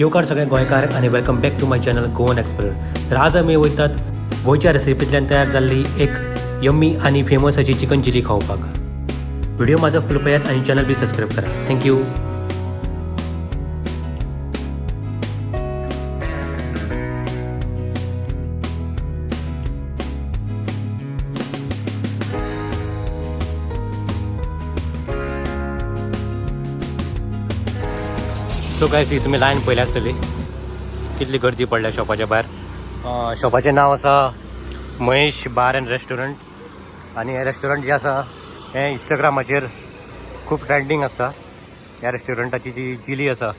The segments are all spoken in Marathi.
येवकार सगळे गोंयकार आणि welcome back to my channel Goan explore. तर आज आमी वयतात गोंयच्या रेसिपींतल्यान तयार जाल्ली एक यम्मी आणि फेमस अशी चिकन चिली खावपाक. व्हिडिओ माझा फुल पळयात आणि चॅनल बी सबस्क्राईब करा. थँक्यू. सो गायस, तुम्ही लायन पळयली आसतली कितली गर्दी पडल्या शॉपाच्या भायर. शॉपाचें नांव आसा महेश बार एंड रेस्टॉरंट आणि हे रेस्टॉरंट जे आसा हें इंस्टाग्रामाचेर खूब ट्रेंडींग आसता. ह्या रेस्टॉरंटाची जी चिली आसा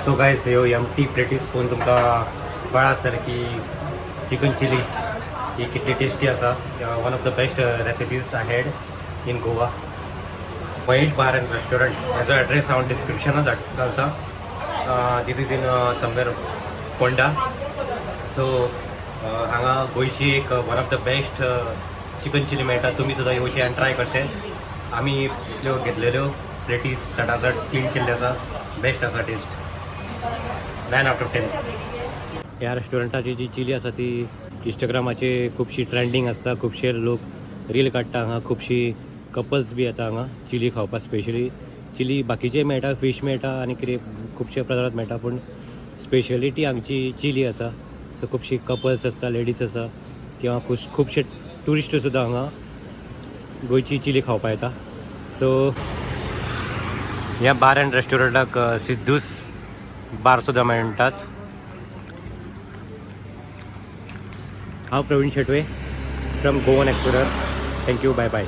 सो गायस, ह्यो एम्प्टी प्लेटीस पळोवन तुमकां कळ्ळां आसतलें की चिकन चिली ही कितली टेस्टी आसा. One of the best recipes I had in Goa. Mahesh bar and restaurant हेजो एड्रेस हांव डिस्क्रिप्शनांत घालता. This is in somewhere Ponda. So हांगा गोंयची एक one of the best chicken chilli मेळटा. तुमी सुद्दां येवचे आनी ट्राय करचे. आमी ज्यो घेतलेल्यो प्लेटीस सटासट क्लीन केल्ले आसा. बेस्ट आसा टेस्ट. 9 out of 10. ह्या रेस्टॉरंटाची जी चिली आसा ती इंस्टाग्रामाचे खुबशी ट्रेंडींग आसता. खुबशे लोक रील काडटा. हांगा खुबशी कपल्स बी येता हांगा चिली खावपाक. स्पेशली चिली बाकीचे मेळटा, फीश मेळटा आनी कितें खुबशे प्रकारांत मेळटा, पूण स्पेशलिटी हांगची चिली आसा. सो खुबशी कपल्स आसता, लेडीज आसा किंवा खुबशे ट्युरिस्ट सुद्दां हांगा गोंयची चिली खावपाक येता. सो ह्या बार एंड रेस्टॉरंटाक सिद्धूस बार सुद्दां म्हणटात. हांव Praveen Shetve from Goan explorer. Thank you. Bye bye.